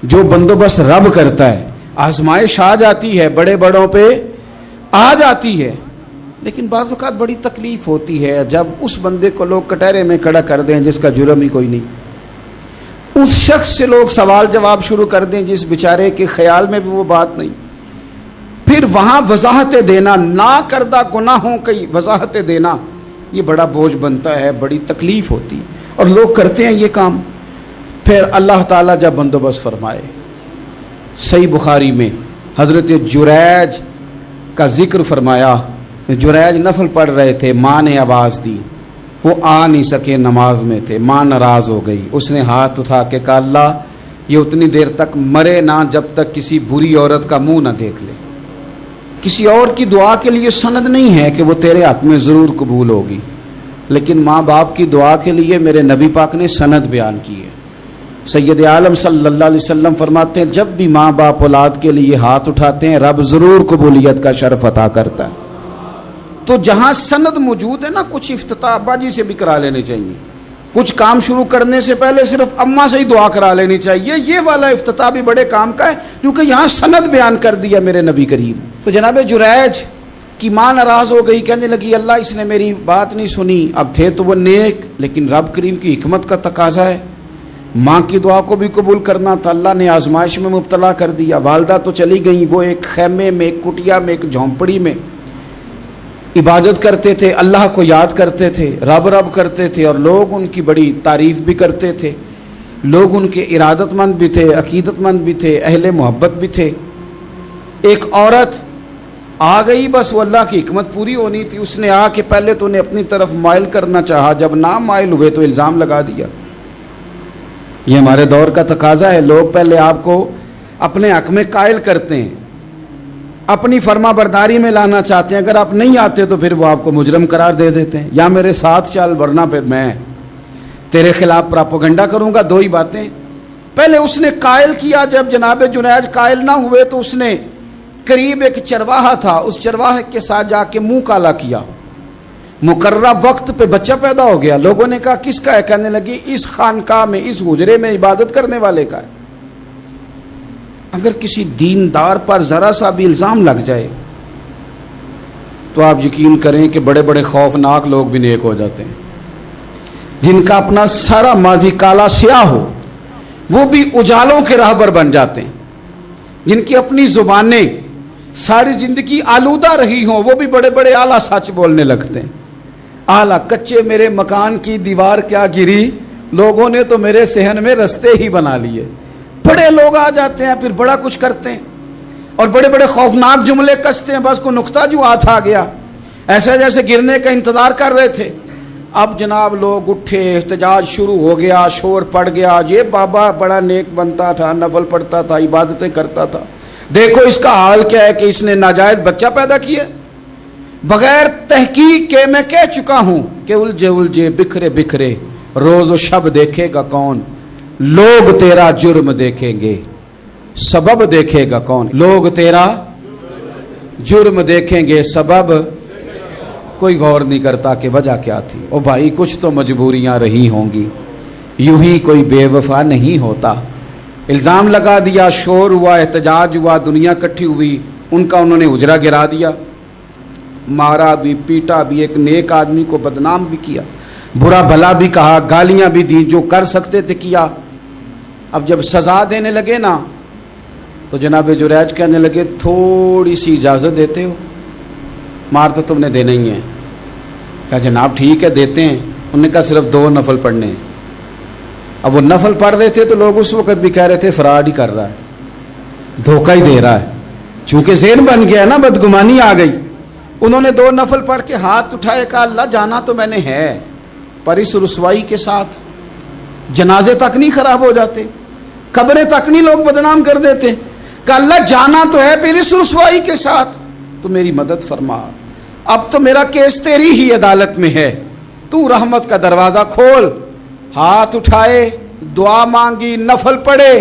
جو بندوبست رب کرتا ہے. آزمائش آ جاتی ہے, بڑے بڑوں پہ آ جاتی ہے, لیکن بعض اوقات بڑی تکلیف ہوتی ہے جب اس بندے کو لوگ کٹہرے میں کھڑا کر دیں جس کا جرم ہی کوئی نہیں, اس شخص سے لوگ سوال جواب شروع کر دیں جس بیچارے کے خیال میں بھی وہ بات نہیں. پھر وہاں وضاحتیں دینا, نہ کردہ گناہوں کی وضاحتیں دینا, یہ بڑا بوجھ بنتا ہے, بڑی تکلیف ہوتی, اور لوگ کرتے ہیں یہ کام. پھر اللہ تعالیٰ جب بندوبست فرمائے, صحیح بخاری میں حضرت جریج کا ذکر فرمایا. جریج نفل پڑھ رہے تھے, ماں نے آواز دی, وہ آ نہیں سکے, نماز میں تھے, ماں ناراض ہو گئی. اس نے ہاتھ اٹھا کے کہا اللہ یہ اتنی دیر تک مرے نہ جب تک کسی بری عورت کا منہ نہ دیکھ لے. کسی اور کی دعا کے لیے سند نہیں ہے کہ وہ تیرے ہاتھ میں ضرور قبول ہوگی, لیکن ماں باپ کی دعا کے لیے میرے نبی پاک نے سند بیان کی ہے. سید عالم صلی اللہ علیہ وسلم فرماتے ہیں جب بھی ماں باپ اولاد کے لیے ہاتھ اٹھاتے ہیں رب ضرور قبولیت کا شرف عطا کرتا ہے. تو جہاں سند موجود ہے نا, کچھ افتتاح ابا جی سے بھی کرا لینے چاہیے, کچھ کام شروع کرنے سے پہلے صرف اماں سے ہی دعا کرا لینی چاہیے. یہ والا افتتاح بھی بڑے کام کا ہے کیونکہ یہاں سند بیان کر دیا میرے نبی کریم. تو جناب جریج کی ماں ناراض ہو گئی, کہنے لگی اللہ اس نے میری بات نہیں سنی. اب تھے تو وہ نیک, لیکن رب کریم کی حکمت کا تقاضا ہے, ماں کی دعا کو بھی قبول کرنا تھا. اللہ نے آزمائش میں مبتلا کر دیا. والدہ تو چلی گئیں, وہ ایک خیمے میں, ایک کٹیا میں, ایک جھونپڑی میں عبادت کرتے تھے, اللہ کو یاد کرتے تھے, رب رب کرتے تھے, اور لوگ ان کی بڑی تعریف بھی کرتے تھے. لوگ ان کے ارادت مند بھی تھے, عقیدت مند بھی تھے, اہل محبت بھی تھے. ایک عورت آ گئی, بس وہ اللہ کی حکمت پوری ہونی تھی. اس نے آ کے پہلے تو انہیں اپنی طرف مائل کرنا چاہا, جب نہ مائل ہوئے تو الزام لگا دیا. یہ ہمارے دور کا تقاضا ہے, لوگ پہلے آپ کو اپنے حق میں قائل کرتے ہیں, اپنی فرما برداری میں لانا چاہتے ہیں. اگر آپ نہیں آتے تو پھر وہ آپ کو مجرم قرار دے دیتے ہیں, یا میرے ساتھ چل ورنہ پھر میں تیرے خلاف پراپوگنڈا کروں گا. دو ہی باتیں. پہلے اس نے قائل کیا, جب جناب جنیج قائل نہ ہوئے تو اس نے قریب ایک چرواہا تھا, اس چرواہے کے ساتھ جا کے منہ کالا کیا. مقررہ وقت پہ بچہ پیدا ہو گیا. لوگوں نے کہا کس کا ہے؟ کہنے لگی اس خانقاہ میں, اس حجرے میں عبادت کرنے والے کا ہے. اگر کسی دیندار پر ذرا سا بھی الزام لگ جائے تو آپ یقین کریں کہ بڑے بڑے خوفناک لوگ بھی نیک ہو جاتے ہیں. جن کا اپنا سارا ماضی کالا سیاہ ہو وہ بھی اجالوں کے راہبر بن جاتے ہیں. جن کی اپنی زبانیں ساری زندگی آلودہ رہی ہوں وہ بھی بڑے بڑے اعلیٰ سچ بولنے لگتے ہیں. اعلیٰ کچے میرے مکان کی دیوار کیا گری, لوگوں نے تو میرے صحن میں رستے ہی بنا لیے. بڑے لوگ آ جاتے ہیں, پھر بڑا کچھ کرتے ہیں اور بڑے بڑے خوفناک جملے کستے ہیں. بس کو نقطہ جو ہاتھ آ گیا, ایسے جیسے گرنے کا انتظار کر رہے تھے. اب جناب لوگ اٹھے, احتجاج شروع ہو گیا, شور پڑ گیا. یہ بابا بڑا نیک بنتا تھا, نفل پڑھتا تھا, عبادتیں کرتا تھا, دیکھو اس کا حال کیا ہے کہ اس نے ناجائز بچہ پیدا کیا. بغیر تحقیق کے میں کہہ چکا ہوں کہ الجھے الجھے بکھرے بکھرے روز و شب دیکھے گا کون, لوگ تیرا جرم دیکھیں گے, سبب دیکھے گا کون. لوگ تیرا جرم دیکھیں گے, سبب کوئی غور نہیں کرتا کہ وجہ کیا تھی. او بھائی کچھ تو مجبوریاں رہی ہوں گی, یوں ہی کوئی بے وفا نہیں ہوتا. الزام لگا دیا, شور ہوا, احتجاج ہوا, دنیا کٹھی ہوئی, ان کا انہوں نے حجرہ گرا دیا, مارا بھی, پیٹا بھی, ایک نیک آدمی کو بدنام بھی کیا, برا بھلا بھی کہا, گالیاں بھی دی, جو کر سکتے تھے کیا. اب جب سزا دینے لگے نا تو جناب جریج کہنے لگے تھوڑی سی اجازت دیتے ہو, مار تو تم نے دینا ہی ہے. کہا جناب ٹھیک ہے دیتے ہیں. انہوں نے کہا صرف 2 نفل پڑھنے ہیں. اب وہ نفل پڑھ رہے تھے تو لوگ اس وقت بھی کہہ رہے تھے فراڈ ہی کر رہا ہے, دھوکہ ہی دے رہا ہے, چونکہ ذہن بن گیا نا, بدگمانی آ گئی. انہوں نے 2 نفل پڑھ کے ہاتھ اٹھائے, کہا اللہ جانا تو میں نے ہے, پر اس رسوائی کے ساتھ جنازے تک نہیں خراب ہو جاتے, قبریں تک نہیں لوگ بدنام کر دیتے. کہ اللہ جانا تو ہے, پھر اس رسوائی کے ساتھ تو میری مدد فرما. اب تو میرا کیس تیری ہی عدالت میں ہے, تو رحمت کا دروازہ کھول. ہاتھ اٹھائے, دعا مانگی, نفل پڑھے,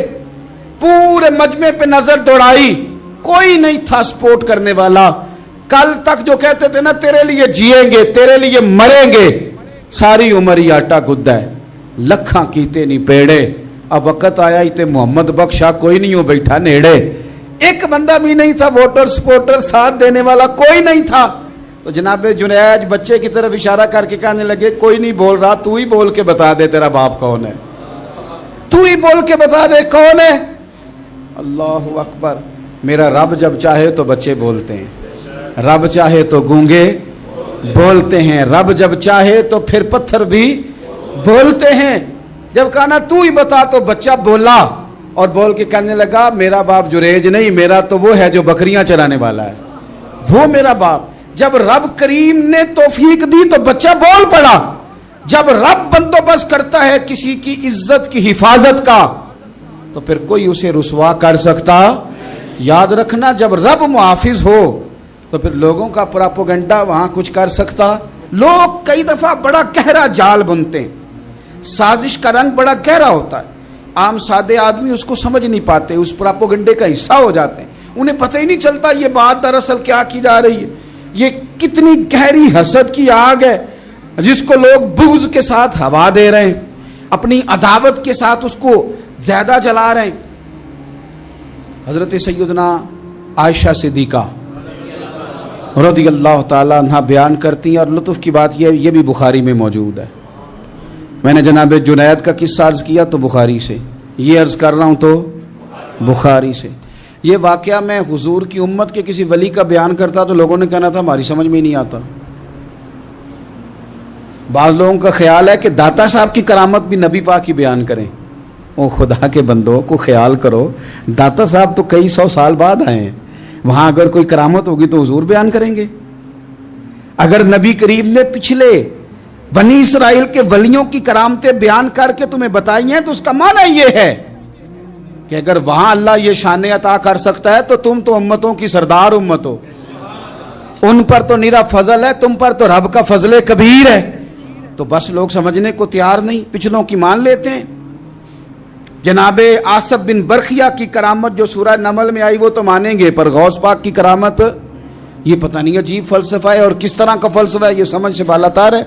پورے مجمع پہ نظر دوڑائی, کوئی نہیں تھا سپورٹ کرنے والا. کل تک جو کہتے تھے نا تیرے لیے جیئیں گے, تیرے لیے مریں گے, ساری عمر ہی آٹا گدا ہے. لکھاں کیتے نہیں پیڑے, اب وقت آیا تے محمد بخشا کوئی نہیں ہو بیٹھا نیڑے, ایک بندہ بھی نہیں تھا, ووٹر سپورٹر ساتھ دینے والا کوئی نہیں تھا. تو جناب جنید بچے کی طرف اشارہ کر کے کہنے لگے کوئی نہیں بول رہا, تو ہی بول کے بتا دے تیرا باپ کون ہے, تو ہی بول کے بتا دے کون ہے. اللہ اکبر. میرا رب جب چاہے تو بچے بولتے ہیں, رب چاہے تو گونگے بولتے ہیں, رب جب چاہے تو پھر پتھر بھی بولتے ہیں. جب کہا نا تو ہی بتا تو بچہ بولا اور بول کے کہنے لگا میرا باپ جریج نہیں, میرا تو وہ ہے جو بکریاں چرانے والا ہے, وہ میرا باپ. جب رب کریم نے توفیق دی تو بچہ بول پڑا. جب رب بندوبست کرتا ہے کسی کی عزت کی حفاظت کا تو پھر کوئی اسے رسوا کر سکتا. یاد رکھنا جب رب محافظ ہو تو پھر لوگوں کا پراپوگنڈا وہاں کچھ کر سکتا. لوگ کئی دفعہ بڑا گہرا جال بنتے ہیں, سازش کا رنگ بڑا گہرا ہوتا ہے, عام سادے آدمی اس کو سمجھ نہیں پاتے, اس پراپوگنڈے کا حصہ ہو جاتے ہیں, انہیں پتہ ہی نہیں چلتا یہ بات دراصل کیا کی جا رہی ہے. یہ کتنی گہری حسد کی آگ ہے جس کو لوگ بغض کے ساتھ ہوا دے رہے ہیں, اپنی عداوت کے ساتھ اس کو زیادہ جلا رہے ہیں. حضرت سیدنا عائشہ صدیقہ رضی اللہ تعالیٰ عنہ بیان کرتی ہیں, اور لطف کی بات یہ بھی بخاری میں موجود ہے. میں نے جناب جنید کا قصہ عرض کیا تو بخاری سے, یہ عرض کر رہا ہوں تو بخاری سے. یہ واقعہ میں حضور کی امت کے کسی ولی کا بیان کرتا تو لوگوں نے کہنا تھا ہماری سمجھ میں نہیں آتا. بعض لوگوں کا خیال ہے کہ داتا صاحب کی کرامت بھی نبی پاک کی بیان کریں. او خدا کے بندوں کو خیال کرو, داتا صاحب تو کئی سو سال بعد آئے ہیں, وہاں اگر کوئی کرامت ہوگی تو حضور بیان کریں گے. اگر نبی کریم نے پچھلے بنی اسرائیل کے ولیوں کی کرامتیں بیان کر کے تمہیں بتائی ہیں تو اس کا معنی یہ ہے کہ اگر وہاں اللہ یہ شان عطا کر سکتا ہے تو تم تو امتوں کی سردار امت ہو, ان پر تو نیرا فضل ہے, تم پر تو رب کا فضل کبیر ہے. تو بس لوگ سمجھنے کو تیار نہیں, پچھلوں کی مان لیتے ہیں. جناب آصف بن برخیہ کی کرامت جو سورہ نمل میں آئی وہ تو مانیں گے, پر غوث پاک کی کرامت یہ پتہ نہیں عجیب فلسفہ ہے, اور کس طرح کا فلسفہ ہے یہ سمجھ سے بالاتر ہے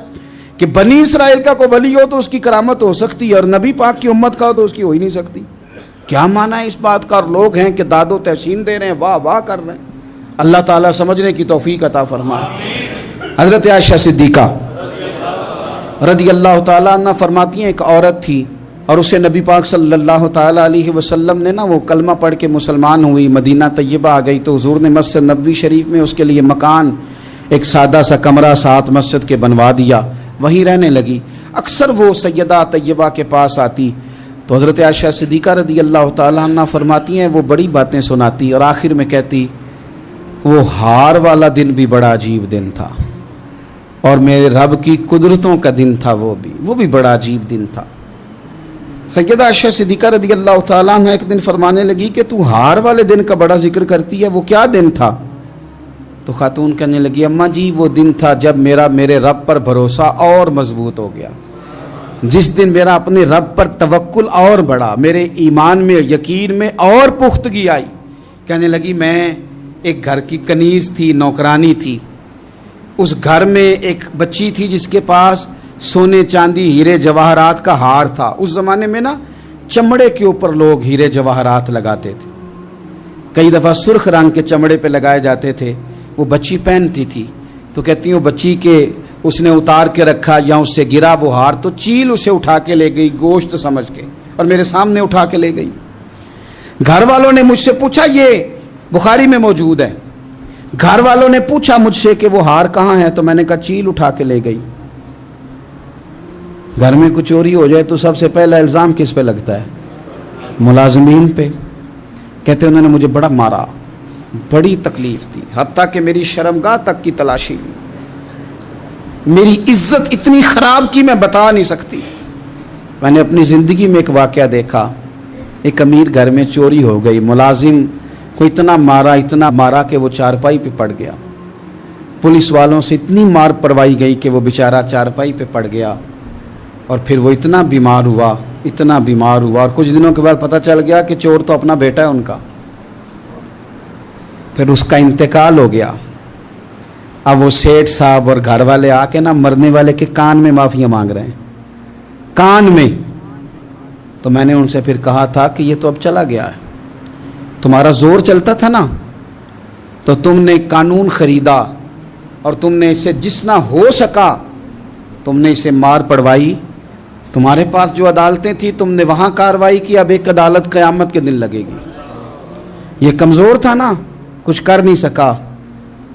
کہ بنی اسرائیل کا کوئی ولی ہو تو اس کی کرامت ہو سکتی ہے اور نبی پاک کی امت کا ہو تو اس کی ہو ہی نہیں سکتی. کیا معنی ہے اس بات کا؟ اور لوگ ہیں کہ داد و تحسین دے رہے ہیں, واہ واہ کر رہے ہیں. اللہ تعالیٰ سمجھنے کی توفیق عطا فرمائے. حضرت عائشہ صدیقہ رضی اللہ تعالیٰ عنہ فرماتی ہیں ایک عورت تھی اور اسے نبی پاک صلی اللہ تعالیٰ علیہ وسلم نے وہ کلمہ پڑھ کے مسلمان ہوئی, مدینہ طیبہ آ گئی تو حضور نے مسجد نبوی شریف میں اس کے لیے مکان, ایک سادہ سا کمرہ ساتھ مسجد کے بنوا دیا, وہیں رہنے لگی. اکثر وہ سیدہ طیبہ کے پاس آتی تو حضرت عائشہ صدیقہ رضی اللہ تعالیٰ عنہ فرماتی ہیں وہ بڑی باتیں سناتی اور آخر میں کہتی وہ ہار والا دن بھی بڑا عجیب دن تھا اور میرے رب کی قدرتوں کا دن تھا, وہ بھی بڑا عجیب دن تھا. سیدہ عائشہ صدیقہ رضی اللہ تعالیٰ عنہ ایک دن فرمانے لگی کہ تو ہار والے دن کا بڑا ذکر کرتی ہے, وہ کیا دن تھا؟ تو خاتون کہنے لگی اماں جی وہ دن تھا جب میرے رب پر بھروسہ اور مضبوط ہو گیا, جس دن میرا اپنے رب پر توکل اور بڑھا, میرے ایمان میں یقین میں اور پختگی آئی. کہنے لگی میں ایک گھر کی کنیز تھی, نوکرانی تھی, اس گھر میں ایک بچی تھی جس کے پاس سونے چاندی ہیرے جواہرات کا ہار تھا. اس زمانے میں نا چمڑے کے اوپر لوگ ہیرے جواہرات لگاتے تھے, کئی دفعہ سرخ رنگ کے چمڑے پہ لگائے جاتے تھے. وہ بچی پہنتی تھی تو کہتی ہوں بچی کے اس نے اتار کے رکھا یا اس سے گرا وہ ہار تو چیل اسے اٹھا کے لے گئی گوشت سمجھ کے اور میرے سامنے اٹھا کے لے گئی. گھر والوں نے مجھ سے پوچھا, یہ بخاری میں موجود ہے, گھر والوں نے پوچھا مجھ سے کہ وہ ہار کہاں ہے, تو میں نے کہا چیل اٹھا کے لے گئی. گھر میں کچھ چوری ہو جائے تو سب سے پہلا الزام کس پہ لگتا ہے؟ ملازمین پہ. کہتے انہوں نے مجھے بڑا مارا, بڑی تکلیف تھی, حتیٰ کہ میری شرمگاہ تک کی تلاشی لی, میری عزت اتنی خراب کی میں بتا نہیں سکتی. میں نے اپنی زندگی میں ایک واقعہ دیکھا, ایک امیر گھر میں چوری ہو گئی, ملازم کو اتنا مارا کہ وہ چارپائی پہ پڑ گیا. پولیس والوں سے اتنی مار پروائی گئی کہ وہ بیچارہ چارپائی پہ پڑ گیا اور پھر وہ اتنا بیمار ہوا اور کچھ دنوں کے بعد پتہ چل گیا کہ چور تو اپنا بیٹا ہے ان کا. پھر اس کا انتقال ہو گیا. اب وہ سیٹھ صاحب اور گھر والے آ کے مرنے والے کے کان میں معافیاں مانگ رہے ہیں, کان میں تو میں نے ان سے پھر کہا تھا کہ یہ تو اب چلا گیا ہے، تمہارا زور چلتا تھا نا، تو تم نے قانون خریدا اور تم نے اسے جتنا ہو سکا تم نے اسے مار پڑوائی، تمہارے پاس جو عدالتیں تھیں تم نے وہاں کارروائی کی، اب ایک عدالت قیامت کے دن لگے گی۔ یہ کمزور تھا نا، کچھ کر نہیں سکا۔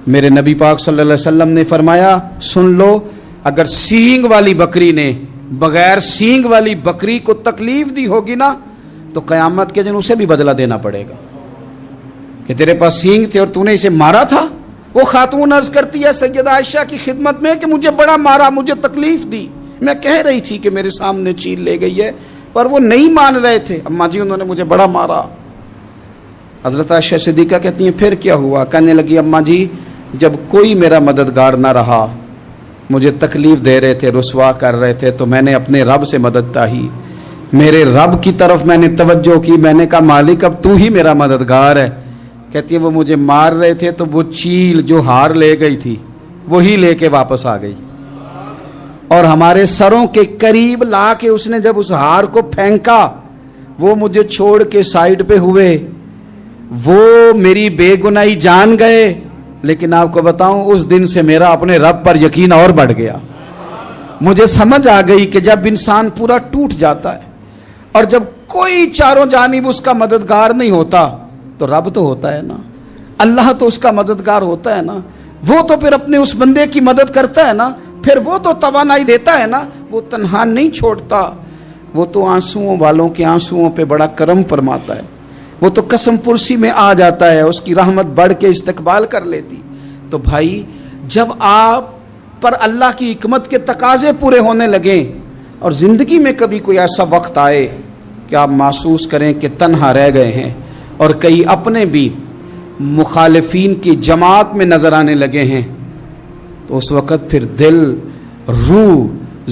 میرے نبی پاک صلی اللہ علیہ وسلم نے فرمایا سن لو، اگر سینگ والی بکری نے بغیر سینگ والی بکری کو تکلیف دی ہوگی نا تو قیامت کے دن اسے بھی بدلہ دینا پڑے گا کہ تیرے پاس سینگ تھے اور تو نے اسے مارا تھا۔ وہ خاتون عرض کرتی ہے سیدہ عائشہ کی خدمت میں کہ مجھے بڑا مارا، مجھے تکلیف دی، میں کہہ رہی تھی کہ میرے سامنے چیل لے گئی ہے پر وہ نہیں مان رہے تھے، اماں جی انہوں نے مجھے بڑا مارا۔ حضرت عائشہ صدیقہ کہتی ہیں پھر کیا ہوا؟ کہنے لگی اماں جی جب کوئی میرا مددگار نہ رہا، مجھے تکلیف دے رہے تھے، رسوا کر رہے تھے، تو میں نے اپنے رب سے مدد چاہی، میرے رب کی طرف میں نے توجہ کی، میں نے کہا مالک اب تو ہی میرا مددگار ہے۔ کہتی ہے وہ مجھے مار رہے تھے تو وہ چیل جو ہار لے گئی تھی وہی لے کے واپس آ گئی، اور ہمارے سروں کے قریب لا کے اس نے جب اس ہار کو پھینکا وہ مجھے چھوڑ کے سائیڈ پہ ہوئے، وہ میری بے گناہی جان گئے، لیکن آپ کو بتاؤں اس دن سے میرا اپنے رب پر یقین اور بڑھ گیا۔ مجھے سمجھ آ گئی کہ جب انسان پورا ٹوٹ جاتا ہے اور جب کوئی چاروں جانب اس کا مددگار نہیں ہوتا تو رب تو ہوتا ہے نا، اللہ تو اس کا مددگار ہوتا ہے نا، وہ تو پھر اپنے اس بندے کی مدد کرتا ہے نا، پھر وہ تو توانائی دیتا ہے نا، وہ تنہا نہیں چھوڑتا، وہ تو آنسوؤں والوں کے آنسوؤں پہ بڑا کرم فرماتا ہے، وہ تو قسم پرسی میں آ جاتا ہے، اس کی رحمت بڑھ کے استقبال کر لیتی۔ تو بھائی جب آپ پر اللہ کی حکمت کے تقاضے پورے ہونے لگیں اور زندگی میں کبھی کوئی ایسا وقت آئے کہ آپ محسوس کریں کہ تنہا رہ گئے ہیں اور کئی اپنے بھی مخالفین کی جماعت میں نظر آنے لگے ہیں، تو اس وقت پھر دل، روح،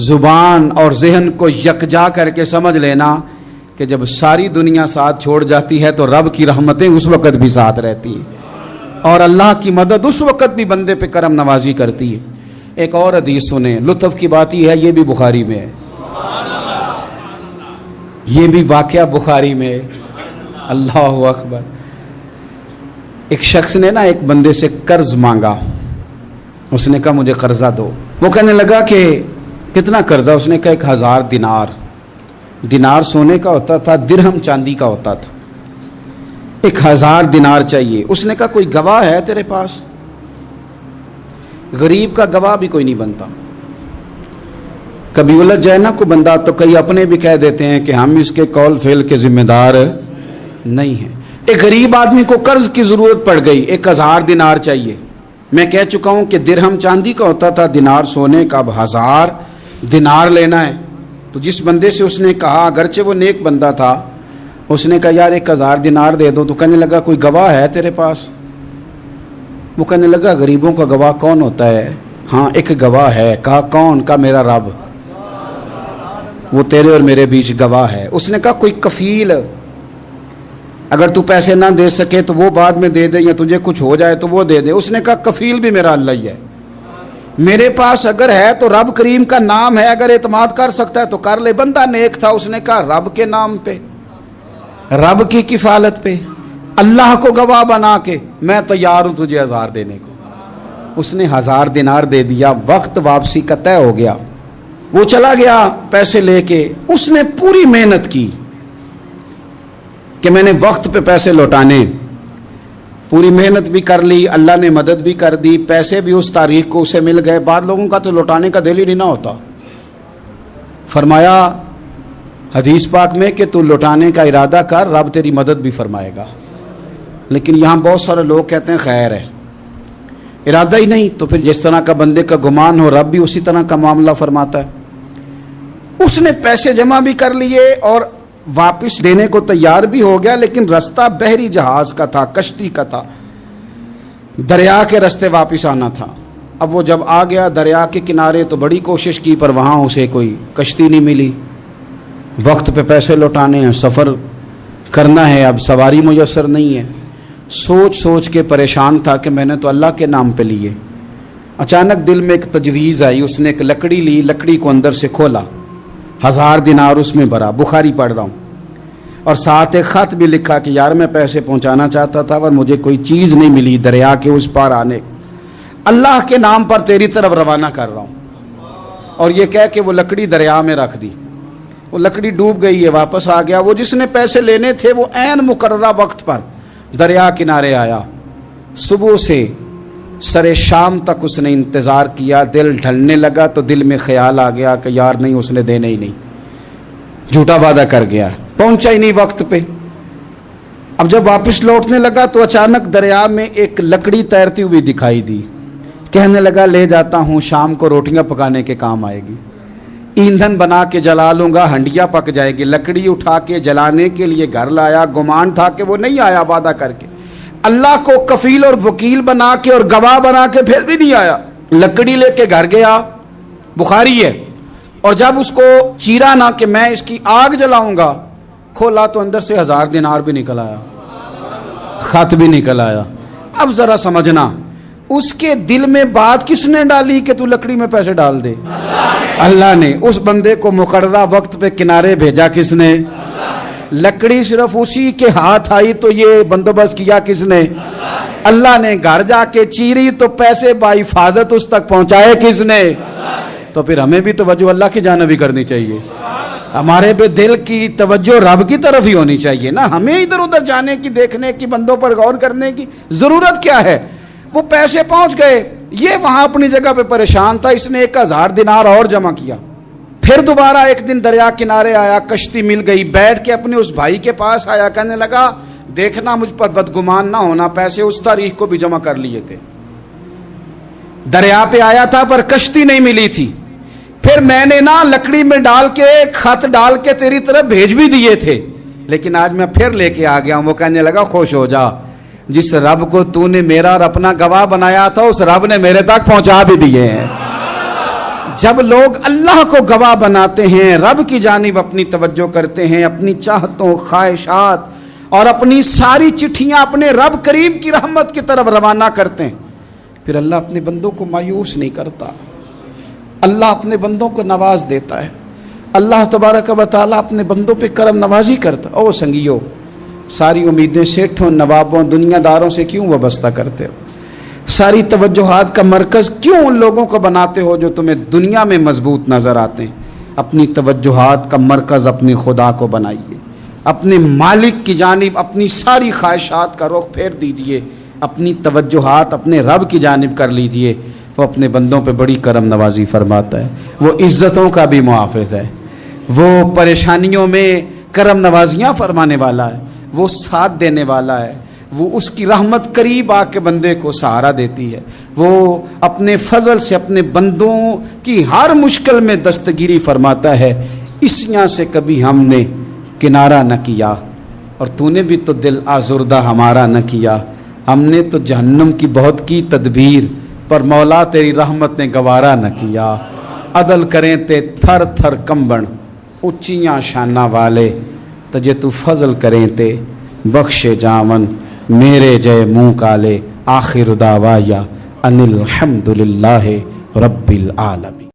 زبان اور ذہن کو یکجا کر کے سمجھ لینا کہ جب ساری دنیا ساتھ چھوڑ جاتی ہے تو رب کی رحمتیں اس وقت بھی ساتھ رہتی ہیں اور اللہ کی مدد اس وقت بھی بندے پہ کرم نوازی کرتی ہے۔ ایک اور حدیث سنیں، لطف کی بات یہ ہے یہ بھی بخاری میں ہے، یہ بھی واقعہ بخاری میں ہے۔ اللہ اکبر۔ ایک شخص نے نا ایک بندے سے قرض مانگا، اس نے کہا مجھے قرضہ دو، وہ کہنے لگا کہ کتنا قرضہ؟ اس نے کہا 1000 دینار۔ دینار سونے کا ہوتا تھا، درہم چاندی کا ہوتا تھا، 1000 دینار چاہیے۔ اس نے کہا کوئی گواہ ہے تیرے پاس؟ غریب کا گواہ بھی کوئی نہیں بنتا، کبھی الجھ جائے نا کوئی بندہ تو کئی اپنے بھی کہہ دیتے ہیں کہ ہم اس کے قول فعل کے ذمہ دار نہیں ہیں۔ ایک غریب آدمی کو قرض کی ضرورت پڑ گئی، 1000 دینار چاہیے۔ میں کہہ چکا ہوں کہ درہم چاندی کا ہوتا تھا، دینار سونے کا، اب 1000 دینار لینا ہے۔ تو جس بندے سے اس نے کہا، اگرچہ وہ نیک بندہ تھا، اس نے کہا یار 1000 دینار دے دو، تو کہنے لگا کوئی گواہ ہے تیرے پاس؟ وہ کہنے لگا غریبوں کا گواہ کون ہوتا ہے؟ ہاں ایک گواہ ہے۔ کہا کون؟ کہا میرا رب، وہ تیرے اور میرے بیچ گواہ ہے۔ اس نے کہا کوئی کفیل، اگر تو پیسے نہ دے سکے تو وہ بعد میں دے دے، یا تجھے کچھ ہو جائے تو وہ دے دے۔ اس نے کہا کفیل بھی میرا اللہ ہی ہے، میرے پاس اگر ہے تو رب کریم کا نام ہے، اگر اعتماد کر سکتا ہے تو کر لے۔ بندہ نیک تھا، اس نے کہا رب کے نام پہ، رب کی کفالت پہ، اللہ کو گواہ بنا کے میں تیار ہوں تجھے 1000 دینے کو۔ اس نے 1000 دینار دے دیا، وقت واپسی کا طے ہو گیا، وہ چلا گیا پیسے لے کے۔ اس نے پوری محنت کی کہ میں نے وقت پہ پیسے لوٹانے، پوری محنت بھی کر لی، اللہ نے مدد بھی کر دی، پیسے بھی اس تاریخ کو اسے مل گئے۔ بعض لوگوں کا تو لوٹانے کا دل ہی نہیں نہ ہوتا۔ فرمایا حدیث پاک میں کہ تو لوٹانے کا ارادہ کر، رب تیری مدد بھی فرمائے گا۔ لیکن یہاں بہت سارے لوگ کہتے ہیں خیر ہے، ارادہ ہی نہیں، تو پھر جس طرح کا بندے کا گمان ہو رب بھی اسی طرح کا معاملہ فرماتا ہے۔ اس نے پیسے جمع بھی کر لیے اور واپس دینے کو تیار بھی ہو گیا، لیکن رستہ بحری جہاز کا تھا، کشتی کا تھا، دریا کے رستے واپس آنا تھا۔ اب وہ جب آ گیا دریا کے کنارے تو بڑی کوشش کی، پر وہاں اسے کوئی کشتی نہیں ملی۔ وقت پہ پیسے لوٹانے ہیں، سفر کرنا ہے، اب سواری میسر نہیں ہے۔ سوچ سوچ کے پریشان تھا کہ میں نے تو اللہ کے نام پہ لیے۔ اچانک دل میں ایک تجویز آئی، اس نے ایک لکڑی لی، لکڑی کو اندر سے کھولا، 1000 دینار اس میں بھرا، بخاری پڑھ رہا ہوں، اور ساتھ ایک خط بھی لکھا کہ یار میں پیسے پہنچانا چاہتا تھا پر مجھے کوئی چیز نہیں ملی دریا کے اس پار آنے، اللہ کے نام پر تیری طرف روانہ کر رہا ہوں۔ اور یہ کہہ کہ وہ لکڑی دریا میں رکھ دی، وہ لکڑی ڈوب گئی ہے، واپس آ گیا۔ وہ جس نے پیسے لینے تھے وہ عین مقررہ وقت پر دریا کنارے آیا، صبح سے سر شام تک اس نے انتظار کیا۔ دل ڈھلنے لگا تو دل میں خیال آ گیا کہ یار نہیں، اس نے دینے ہی نہیں، جھوٹا وعدہ کر گیا، پہنچا ہی نہیں وقت پہ۔ اب جب واپس لوٹنے لگا تو اچانک دریا میں ایک لکڑی تیرتی ہوئی دکھائی دی، کہنے لگا لے جاتا ہوں، شام کو روٹیاں پکانے کے کام آئے گی، ایندھن بنا کے جلا لوں گا، ہنڈیا پک جائے گی۔ لکڑی اٹھا کے جلانے کے لیے گھر لایا، گمان تھا کہ وہ نہیں آیا وعدہ کر کے، اللہ کو کفیل اور وکیل بنا کے اور گواہ بنا کے پھر بھی نہیں آیا۔ لکڑی لے کے گھر گیا، بخاری ہے، اور جب اس کو چیرا نہ کہ میں اس کی آگ جلاؤں گا، کھولا تو اندر سے 1000 دینار بھی نکل آیا، خط بھی نکل آیا۔ اب ذرا سمجھنا، اس کے دل میں بات کس نے ڈالی کہ تو لکڑی میں پیسے ڈال دے؟ اللہ نے۔ اس بندے کو مقررہ وقت پہ کنارے بھیجا کس نے؟ لکڑی صرف اسی کے ہاتھ آئی تو یہ بندوبست کیا کس نے؟ اللہ نے۔ گھر جا کے چیری تو پیسے بحفاظت اس تک پہنچائے کس نے؟ تو پھر ہمیں بھی توجہ اللہ کی جانب ہی کرنی چاہیے، ہمارے پہ دل کی توجہ رب کی طرف ہی ہونی چاہیے نا، ہمیں ادھر ادھر جانے کی، دیکھنے کی، بندوں پر غور کرنے کی ضرورت کیا ہے؟ وہ پیسے پہنچ گئے، یہ وہاں اپنی جگہ پہ پریشان تھا، اس نے 1000 دینار اور جمع کیا۔ پھر دوبارہ ایک دن دریا کنارے آیا، کشتی مل گئی، بیٹھ کے اپنے اس بھائی کے پاس آیا، کہنے لگا دیکھنا مجھ پر بدگمان نہ ہونا، پیسے اس تاریخ کو بھی جمع کر لیے تھے، دریا پہ آیا تھا پر کشتی نہیں ملی تھی، پھر میں نے نا لکڑی میں ڈال کے خط ڈال کے تیری طرف بھیج بھی دیے تھے، لیکن آج میں پھر لے کے آ گیا ہوں۔ وہ کہنے لگا خوش ہو جا، جس رب کو تو نے میرا اور اپنا گواہ بنایا تھا اس رب نے میرے تک پہنچا بھی دیے ہیں۔ جب لوگ اللہ کو گواہ بناتے ہیں، رب کی جانب اپنی توجہ کرتے ہیں، اپنی چاہتوں، خواہشات اور اپنی ساری چٹھیاں اپنے رب کریم کی رحمت کی طرف روانہ کرتے ہیں، پھر اللہ اپنے بندوں کو مایوس نہیں کرتا، اللہ اپنے بندوں کو نواز دیتا ہے، اللہ تبارک و تعالیٰ اپنے بندوں پہ کرم نوازی کرتا۔ او سنگیو، ساری امیدیں سیٹھوں، نوابوں، دنیا داروں سے کیوں وابستہ کرتے ہو؟ ساری توجہات کا مرکز کیوں ان لوگوں کو بناتے ہو جو تمہیں دنیا میں مضبوط نظر آتے ہیں؟ اپنی توجہات کا مرکز اپنے خدا کو بنائیے، اپنے مالک کی جانب اپنی ساری خواہشات کا رخ پھیر دیجئے، اپنی توجہات اپنے رب کی جانب کر لیجئے، وہ اپنے بندوں پہ بڑی کرم نوازی فرماتا ہے، وہ عزتوں کا بھی محافظ ہے، وہ پریشانیوں میں کرم نوازیاں فرمانے والا ہے، وہ ساتھ دینے والا ہے، وہ اس کی رحمت قریب آ کے بندے کو سہارا دیتی ہے، وہ اپنے فضل سے اپنے بندوں کی ہر مشکل میں دستگیری فرماتا ہے۔ اسیاں سے کبھی ہم نے کنارہ نہ کیا، اور تو نے بھی تو دل آزردہ ہمارا نہ کیا، ہم نے تو جہنم کی بہت کی تدبیر، پر مولا تیری رحمت نے گوارا نہ کیا۔ عدل کریں تے تھر تھر کمبن، اچیاں شانہ والے، تجھے تو فضل کریں تے بخشے جاون، میرے جے منہ کالے۔ آخر دعوایا ان الحمد للہ رب العالمین۔